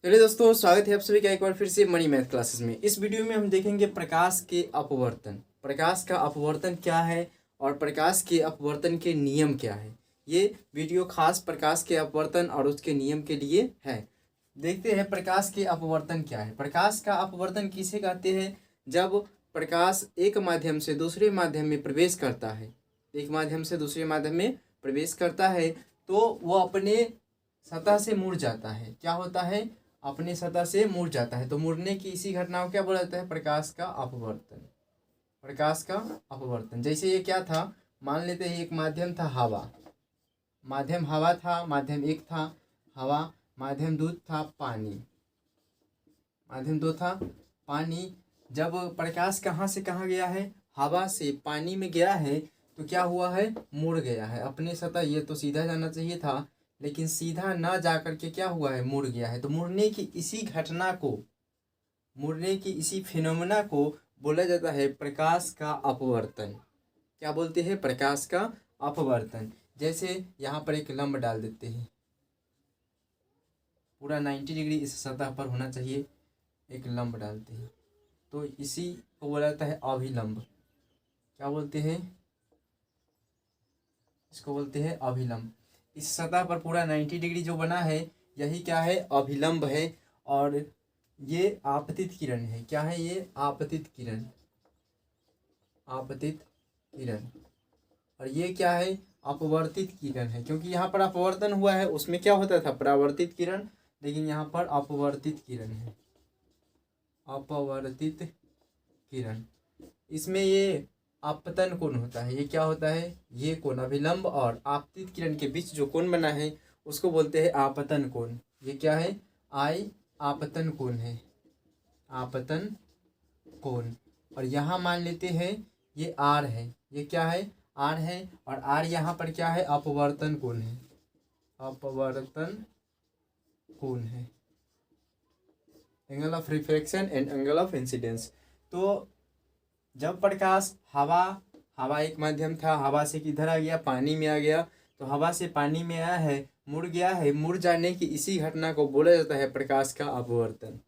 चलिए दोस्तों, स्वागत है आप सभी का एक बार फिर से मनी मैथ क्लासेस में। इस वीडियो में हम देखेंगे प्रकाश के अपवर्तन। प्रकाश का अपवर्तन क्या है और प्रकाश के अपवर्तन के नियम क्या है। ये वीडियो खास प्रकाश के अपवर्तन और उसके नियम के लिए है। देखते हैं प्रकाश के अपवर्तन क्या है। प्रकाश का अपवर्तन किसे कहते हैं? जब प्रकाश एक माध्यम से दूसरे माध्यम में प्रवेश करता है, एक माध्यम से दूसरे माध्यम में प्रवेश करता है तो वो अपने सतह से मुड़ जाता है। क्या होता है? अपनी सतह से मुड़ जाता है। तो मुड़ने की इसी घटना को क्या बोला जाता है? प्रकाश का अपवर्तन। प्रकाश का अपवर्तन। जैसे ये क्या था, मान लेते हैं एक माध्यम था हवा, माध्यम हवा था, माध्यम एक था हवा, माध्यम दो था पानी, माध्यम दो था पानी। जब प्रकाश कहाँ से कहाँ गया है? हवा से पानी में गया है तो क्या हुआ है? मुड़ गया है अपने सतह। ये तो सीधा जाना चाहिए था, लेकिन सीधा ना जा करके क्या हुआ है? मुड़ गया है। तो मुड़ने की इसी घटना को, मुड़ने की इसी फिनोमेना को बोला जाता है प्रकाश का अपवर्तन। क्या बोलते हैं? प्रकाश का अपवर्तन। जैसे यहाँ पर एक लंब डाल देते हैं, पूरा 90 डिग्री इस सतह पर होना चाहिए। एक लंब डालते हैं तो इसी को बोला जाता है अभिलंब। क्या बोलते हैं? इसको बोलते हैं अभिलंब। इस सतह पर पूरा 90 डिग्री जो बना है, यही क्या है? अभिलंब है। और ये आपतित किरण है। क्या है ये? आपतित किरण, आपतित किरण। और ये क्या है? अपवर्तित किरण है। क्योंकि यहाँ पर अपवर्तन हुआ है, उसमें क्या होता था? परावर्तित किरण, लेकिन यहाँ पर अपवर्तित किरण है, अपवर्तित किरण। इसमें ये आपतन कोण होता है। ये क्या होता है? ये कोण, अभिलंब और आपतित किरण के बीच जो कोण बना है उसको बोलते हैं आपतन कोण। ये क्या है? आई आपतन कोण है, आपतन कोण। और यहाँ मान लेते हैं ये आर है। ये क्या है? आर है। और आर यहाँ पर क्या है? अपवर्तन कोण है, अपवर्तन कोण है, angle of refraction and angle of incidence. तो जब प्रकाश हवा एक माध्यम था, हवा से किधर आ गया? पानी में आ गया। तो हवा से पानी में आया है, मुड़ गया है। मुड़ जाने की इसी घटना को बोला जाता है प्रकाश का अपवर्तन।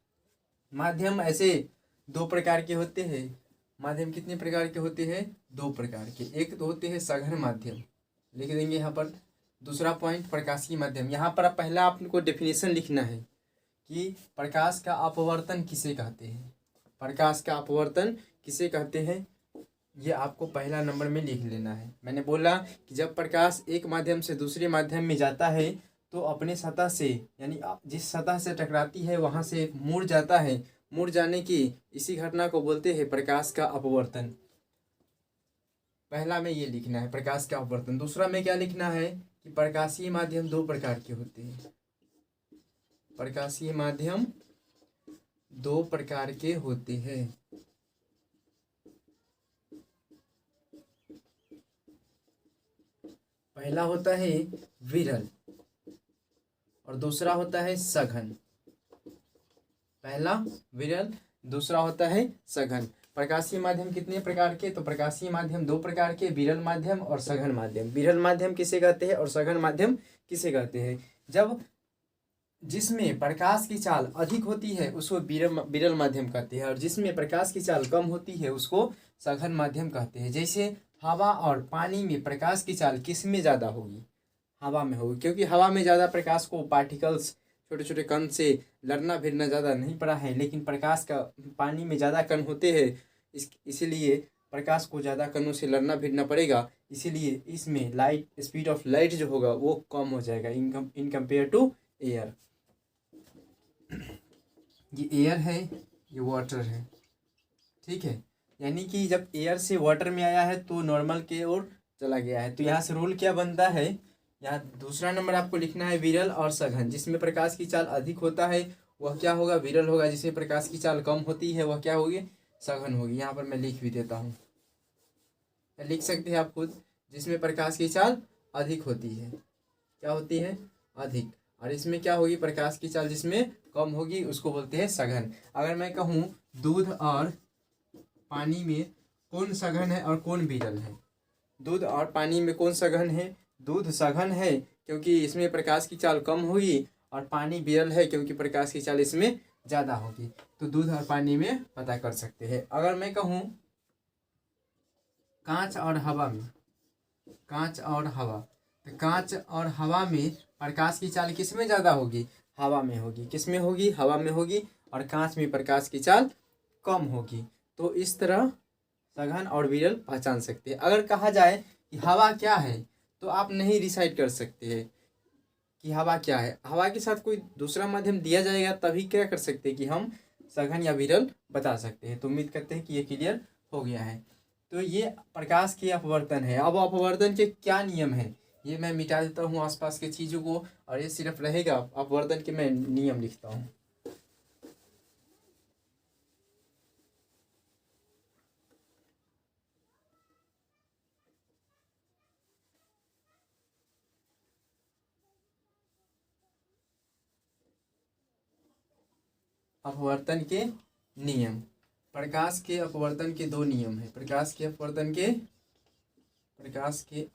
माध्यम ऐसे दो प्रकार के होते हैं। माध्यम कितने प्रकार के होते हैं? दो प्रकार के। एक तो होते हैं सघन माध्यम, लिख देंगे यहाँ पर। दूसरा पॉइंट प्रकाशीय माध्यम। यहाँ पर पहला आपको डेफिनेशन लिखना है कि प्रकाश का अपवर्तन किसे कहते हैं। प्रकाश का अपवर्तन किसे कहते हैं, ये आपको पहला नंबर में लिख लेना है। मैंने बोला कि जब प्रकाश एक माध्यम से दूसरे माध्यम में जाता है तो अपने सतह से, यानी जिस सतह से टकराती है वहाँ से मुड़ जाता है। मुड़ जाने की इसी घटना को बोलते हैं प्रकाश का अपवर्तन। पहला में ये लिखना है प्रकाश का अपवर्तन। दूसरा में क्या लिखना है कि प्रकाशीय माध्यम दो प्रकार के होते हैं। प्रकाशीय माध्यम दो प्रकार के होते हैं। पहला होता है विरल और दूसरा होता है सघन। पहला विरल, दूसरा होता है सघन। प्रकाशीय माध्यम कितने प्रकार के? तो प्रकाशीय माध्यम दो प्रकार के, विरल माध्यम और सघन माध्यम। विरल माध्यम किसे कहते हैं और सघन माध्यम किसे कहते हैं? जब जिसमें प्रकाश की चाल अधिक होती है उसको विरल माध्यम कहते हैं, और जिसमें प्रकाश की चाल कम होती है उसको सघन माध्यम कहते हैं। जैसे हवा और पानी में प्रकाश की चाल किस में ज़्यादा होगी? हवा में होगी, क्योंकि हवा में ज़्यादा प्रकाश को पार्टिकल्स, छोटे छोटे कण से लड़ना भिड़ना ज़्यादा नहीं पड़ा है। लेकिन प्रकाश का पानी में ज़्यादा कण होते हैं, इसीलिए प्रकाश को ज़्यादा कणों से लड़ना भिड़ना पड़ेगा। इसीलिए इसमें लाइट, स्पीड ऑफ लाइट जो होगा वो कम हो जाएगा इन कंपेयर टू एयर। ये एयर है, ये वाटर है, ठीक है। यानी कि जब एयर से वाटर में आया है तो नॉर्मल के ओर चला गया है। तो यहाँ से रूल क्या बनता है? यहाँ दूसरा नंबर आपको लिखना है विरल और सघन। जिसमें प्रकाश की चाल अधिक होता है वह क्या होगा? विरल होगा। जिसमें प्रकाश की चाल कम होती है वह क्या होगी? सघन होगी। यहाँ पर मैं लिख भी देता हूँ, लिख सकते हैं आप खुद। जिसमें प्रकाश की चाल अधिक होती है, क्या होती है? अधिक। और इसमें क्या होगी? प्रकाश की चाल जिसमें कम होगी उसको बोलते हैं सघन। अगर मैं कहूँ दूध और पानी में कौन सघन है और कौन विरल है? दूध और पानी में कौन सघन है? दूध सघन है, क्योंकि इसमें प्रकाश की चाल कम होगी और पानी विरल है क्योंकि प्रकाश की चाल इसमें ज़्यादा होगी। तो दूध और पानी में पता कर सकते हैं। अगर मैं कहूँ कांच और हवा में, कांच और हवा, तो कांच और हवा में प्रकाश की चाल किस में ज़्यादा होगी? हवा में होगी। किस में होगी? हवा में होगी। और कांच में प्रकाश की चाल कम होगी। तो इस तरह सघन और विरल पहचान सकते हैं। अगर कहा जाए कि हवा क्या है, तो आप नहीं डिसाइड कर सकते हैं कि हवा क्या है। हवा के साथ कोई दूसरा माध्यम दिया जाएगा तभी क्या कर सकते हैं कि हम सघन या विरल बता सकते हैं। तो उम्मीद करते हैं कि ये क्लियर हो गया है। तो ये प्रकाश के अपवर्तन है। अब अपवर्तन के क्या नियम है ये मैं मिटा देता हूँ आसपास के चीज़ों को, और ये सिर्फ रहेगा अपवर्तन के मैं नियम लिखता हूँ। अपवर्तन के नियम, प्रकाश के अपवर्तन के दो नियम है। प्रकाश के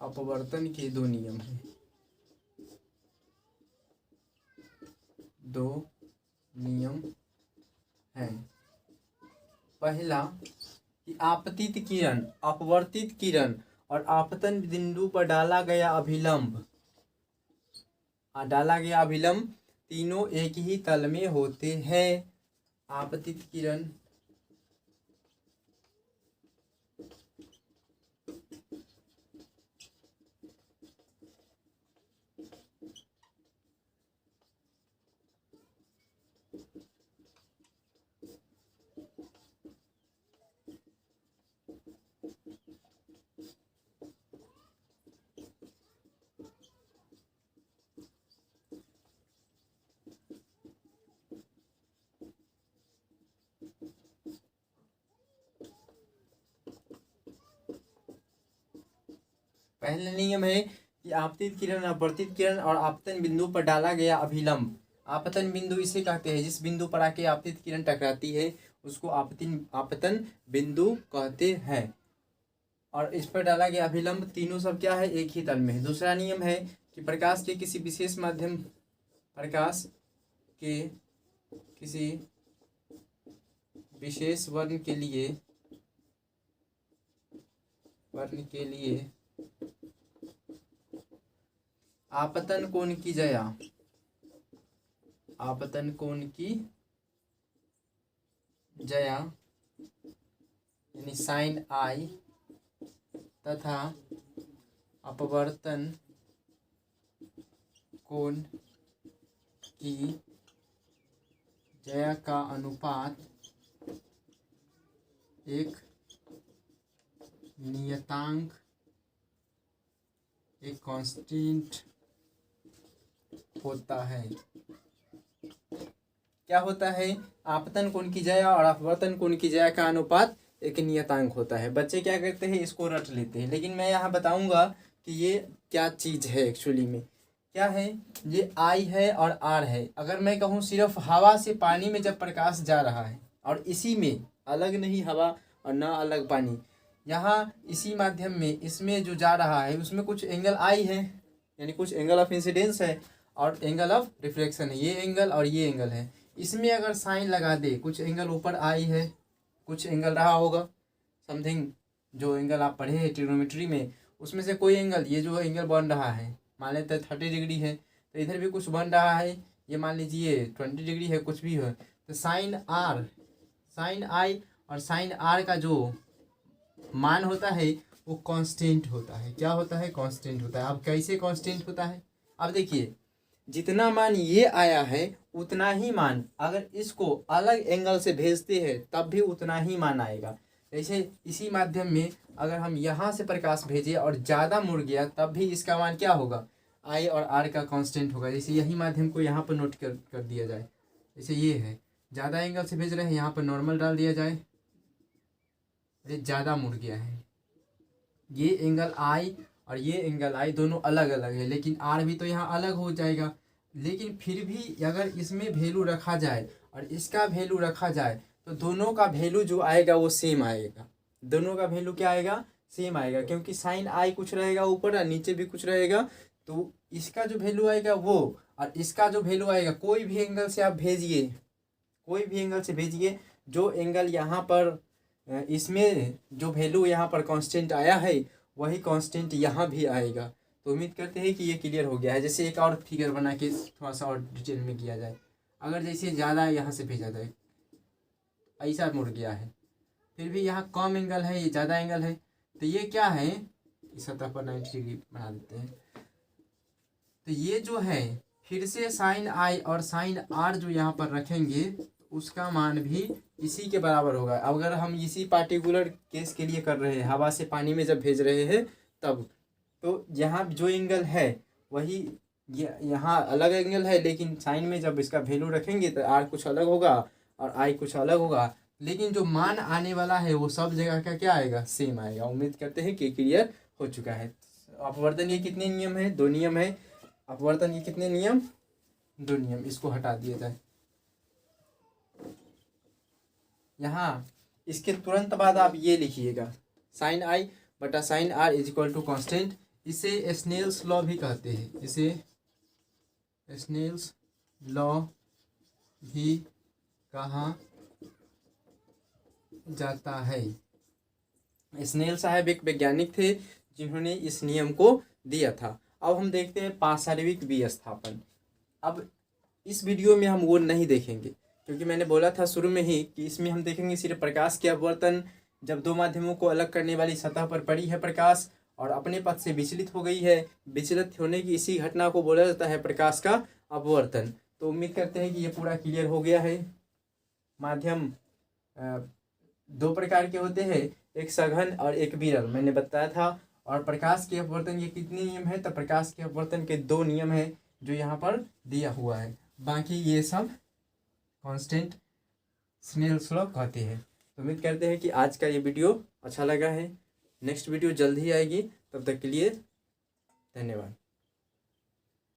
अपवर्तन के दो नियम हैं। दो नियम हैं। पहला कि आपतित किरण, अपवर्तित किरण और आपतन बिंदु पर डाला गया अभिलंब तीनों एक ही तल में होते हैं। आपतित किरण, पहला नियम है कि आपतित किरण, अपवर्तित किरण और आपतन बिंदु पर डाला गया अभिलंब। आपतन बिंदु इसे कहते हैं जिस बिंदु पर आके आपतित किरण टकराती है उसको आपतन बिंदु कहते हैं। और इस पर डाला गया अभिलंब तीनों सब क्या है? एक ही तल में है। दूसरा नियम है कि प्रकाश के किसी विशेष वर्ण के लिए आपतन कोण की जया यानी साइन आई तथा अपवर्तन कोण की जया का अनुपात एक नियतांक, एक कांस्टेंट होता है। क्या होता है? आपतन कोण की जया और अपवर्तन कोण की जया का अनुपात एक नियतांक होता है। बच्चे क्या करते हैं? इसको रट लेते हैं, लेकिन मैं यहाँ बताऊंगा कि ये क्या चीज़ है एक्चुअली में। क्या है? ये आई है और आर है। अगर मैं कहूँ सिर्फ हवा से पानी में जब प्रकाश जा रहा है और इसी में, अलग नहीं हवा और ना अलग पानी, यहाँ इसी माध्यम में इसमें जो जा रहा है उसमें कुछ एंगल आई है, यानी कुछ एंगल ऑफ इंसिडेंस है और एंगल ऑफ रिफ्लेक्शन है। ये एंगल और ये एंगल है। इसमें अगर साइन लगा दे, कुछ एंगल ऊपर आई है, कुछ एंगल रहा होगा समथिंग, जो एंगल आप पढ़े हैं ट्रिग्नोमेट्री में, उसमें से कोई एंगल, ये जो एंगल बन रहा है मान लेते हैं 30 डिग्री है, तो इधर भी कुछ बन रहा है, ये मान लीजिए 20 डिग्री है, कुछ भी हो, तो साइन आई और साइन आर का जो मान होता है वो कांस्टेंट होता है। क्या होता है? कांस्टेंट होता है। अब कैसे कांस्टेंट होता है? अब देखिए, जितना मान ये आया है उतना ही मान अगर इसको अलग एंगल से भेजते हैं तब भी उतना ही मान आएगा। जैसे इसी माध्यम में अगर हम यहाँ से प्रकाश भेजे और ज़्यादा मुड़ गया तब भी इसका मान क्या होगा? आई और आर का कांस्टेंट होगा। जैसे यही माध्यम को यहाँ पर नोट कर दिया जाए, जैसे ये है, ज़्यादा एंगल से भेज रहे हैं, यहाँ पर नॉर्मल डाल दिया जाए, अरे ज़्यादा मुड़ गया है, ये एंगल आई और ये एंगल आई दोनों अलग अलग है, लेकिन आर भी तो यहाँ अलग हो जाएगा। लेकिन फिर भी अगर इसमें वैल्यू रखा जाए और इसका वैल्यू रखा जाए तो दोनों का वैल्यू जो आएगा वो सेम आएगा। दोनों का वैल्यू क्या आएगा? सेम आएगा, क्योंकि साइन आई कुछ रहेगा ऊपर और नीचे भी कुछ रहेगा, तो इसका जो वैल्यू आएगा वो, और इसका जो वैल्यू आएगा, कोई भी एंगल से आप भेजिए, कोई भी एंगल से भेजिए, जो एंगल यहाँ पर इसमें जो वैल्यू यहाँ पर कांस्टेंट आया है वही कांस्टेंट यहाँ भी आएगा। तो उम्मीद करते हैं कि ये क्लियर हो गया है। जैसे एक और फिगर बना के थोड़ा सा और डिटेल में किया जाए। अगर जैसे ज़्यादा यहाँ से भेजा जाए, ऐसा मुड़ गया है, फिर भी यहाँ कम एंगल है, ये ज़्यादा एंगल है, तो ये क्या है, इस सतह पर 90 डिग्री बना देते हैं। तो ये जो है फिर से साइन आई और साइन आर जो यहाँ पर रखेंगे उसका मान भी इसी के बराबर होगा। अगर हम इसी पार्टिकुलर केस के लिए कर रहे हैं, हवा से पानी में जब भेज रहे हैं तब, तो यहाँ जो एंगल है वही यहाँ अलग एंगल है, लेकिन साइन में जब इसका वैल्यू रखेंगे तो आर कुछ अलग होगा और आई कुछ अलग होगा, लेकिन जो मान आने वाला है वो सब जगह का क्या आएगा, सेम आएगा। उम्मीद करते हैं कि क्लियर हो चुका है। अपवर्तन ये कितने नियम है, 2 नियम है। अपवर्तन ये कितने नियम, 2 नियम। इसको हटा दिया जाए। यहाँ इसके तुरंत बाद आप ये लिखिएगा, साइन आई बटा sine R is equal to constant. इसे स्नेल्स लॉ भी कहते हैं, इसे स्नेल्स लॉ भी कहा जाता है। स्नेल साहब एक वैज्ञानिक थे जिन्होंने इस नियम को दिया था। अब हम देखते हैं पार्श्विक विस्थापन। अब इस वीडियो में हम वो नहीं देखेंगे, क्योंकि मैंने बोला था शुरू में ही कि इसमें हम देखेंगे सिर्फ प्रकाश के अपवर्तन। जब 2 माध्यमों को अलग करने वाली सतह पर पड़ी है प्रकाश और अपने पथ से विचलित हो गई है, विचलित होने की इसी घटना को बोला जाता है प्रकाश का अपवर्तन। तो उम्मीद करते हैं कि ये पूरा क्लियर हो गया है। माध्यम 2 प्रकार के होते हैं, एक सघन और एक विरल, मैंने बताया था। और प्रकाश के अपवर्तन के कितने नियम है, तो प्रकाश के अपवर्तन के 2 नियम है जो यहाँ पर दिया हुआ है। बाकी ये सब कांस्टेंट स्नेल्स लॉ कहते हैं। तो उम्मीद करते हैं कि आज का ये वीडियो अच्छा लगा है। नेक्स्ट वीडियो जल्द ही आएगी, तब तक के लिए धन्यवाद।